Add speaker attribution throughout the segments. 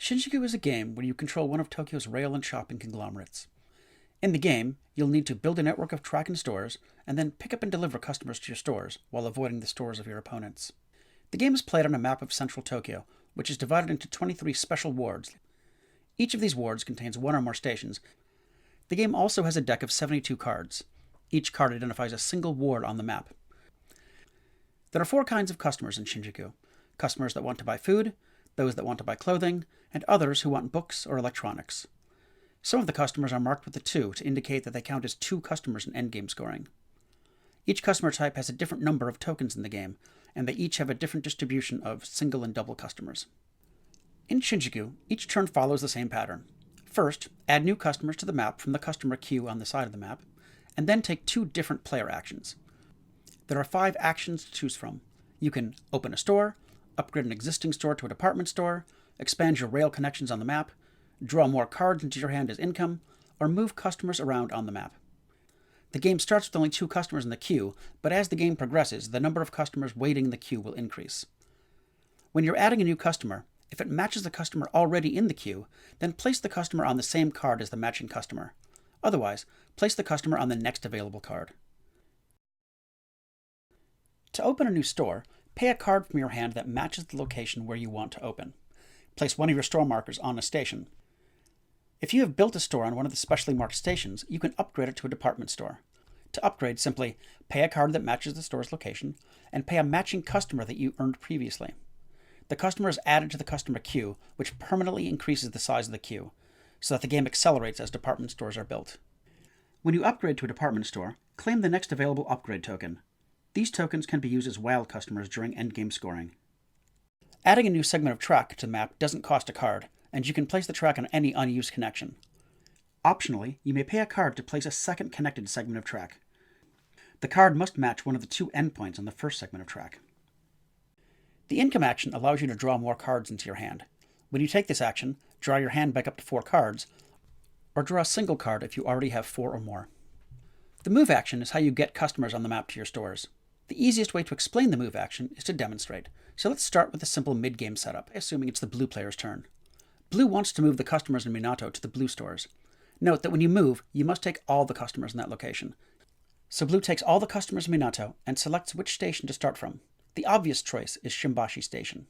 Speaker 1: Shinjuku is a game where you control one of Tokyo's rail and shopping conglomerates. In the game, you'll need to build a network of track and stores, and then pick up and deliver customers to your stores, while avoiding the stores of your opponents. The game is played on a map of central Tokyo, which is divided into 23 special wards. Each of these wards contains one or more stations. The game also has a deck of 72 cards. Each card identifies a single ward on the map. There are 4 kinds of customers in Shinjuku: customers that want to buy food, those that want to buy clothing, and others who want books or electronics. Some of the customers are marked with a 2 to indicate that they count as 2 customers in endgame scoring. Each customer type has a different number of tokens in the game, and they each have a different distribution of single and double customers. In Shinjuku, each turn follows the same pattern. First, add new customers to the map from the customer queue on the side of the map, and then take 2 different player actions. There are 5 actions to choose from. You can open a store, upgrade an existing store to a department store, expand your rail connections on the map, draw more cards into your hand as income, or move customers around on the map. The game starts with only 2 customers in the queue, but as the game progresses, the number of customers waiting in the queue will increase. When you're adding a new customer, if it matches the customer already in the queue, then place the customer on the same card as the matching customer. Otherwise, place the customer on the next available card. To open a new store, pay a card from your hand that matches the location where you want to open. Place one of your store markers on a station. If you have built a store on one of the specially marked stations, you can upgrade it to a department store. To upgrade, simply pay a card that matches the store's location, and pay a matching customer that you earned previously. The customer is added to the customer queue, which permanently increases the size of the queue, so that the game accelerates as department stores are built. When you upgrade to a department store, claim the next available upgrade token. These tokens can be used as wild customers during endgame scoring. Adding a new segment of track to the map doesn't cost a card, and you can place the track on any unused connection. Optionally, you may pay a card to place a second connected segment of track. The card must match one of the 2 endpoints on the first segment of track. The income action allows you to draw more cards into your hand. When you take this action, draw your hand back up to 4 cards, or draw a single card if you already have 4 or more. The move action is how you get customers on the map to your stores. The easiest way to explain the move action is to demonstrate, so let's start with a simple mid-game setup, assuming it's the blue player's turn. Blue wants to move the customers in Minato to the blue stores. Note that when you move, you must take all the customers in that location. So blue takes all the customers in Minato and selects which station to start from. The obvious choice is Shimbashi Station.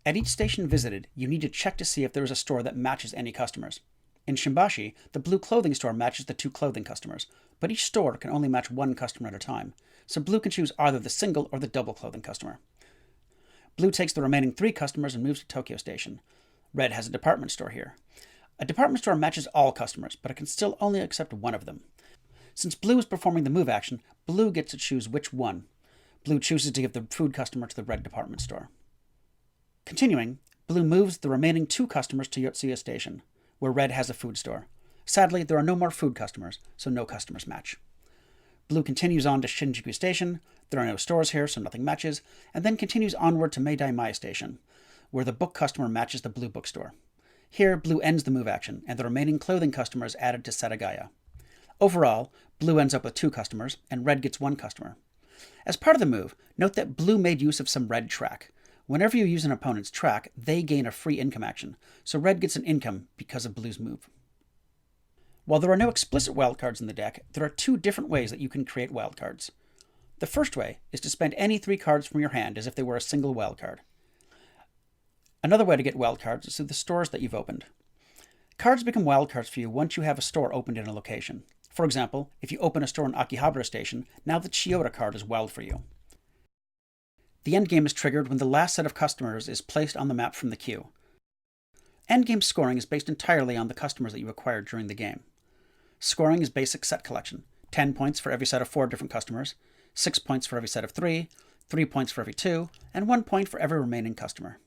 Speaker 1: At each station visited, you need to check to see if there is a store that matches any customers. In Shimbashi, the blue clothing store matches the 2 clothing customers, but each store can only match 1 customer at a time, so blue can choose either the single or the double clothing customer. Blue takes the remaining 3 customers and moves to Tokyo Station. Red has a department store here. A department store matches all customers, but it can still only accept 1 of them. Since blue is performing the move action, blue gets to choose which one. Blue chooses to give the food customer to the red department store. Continuing, blue moves the remaining 2 customers to Yotsuya Station, where red has a food store. Sadly, there are no more food customers, so no customers match. Blue continues on to Shinjuku Station. There are no stores here, so nothing matches, and then continues onward to Meidaimai Station, where the book customer matches the blue bookstore. Here, blue ends the move action, and the remaining clothing customer is added to Setagaya. Overall, blue ends up with 2 customers, and red gets 1 customer. As part of the move, note that blue made use of some red track. Whenever you use an opponent's track, they gain a free income action, so red gets an income because of blue's move. While there are no explicit wildcards in the deck, there are 2 different ways that you can create wildcards. The first way is to spend any 3 cards from your hand as if they were a single wildcard. Another way to get wildcards is through the stores that you've opened. Cards become wildcards for you once you have a store opened in a location. For example, if you open a store in Akihabara Station, now the Chiyoda card is wild for you. The endgame is triggered when the last set of customers is placed on the map from the queue. Endgame scoring is based entirely on the customers that you acquired during the game. Scoring is basic set collection: 10 points for every set of 4 different customers, 6 points for every set of 3, 3 points for every 2, and 1 point for every remaining customer.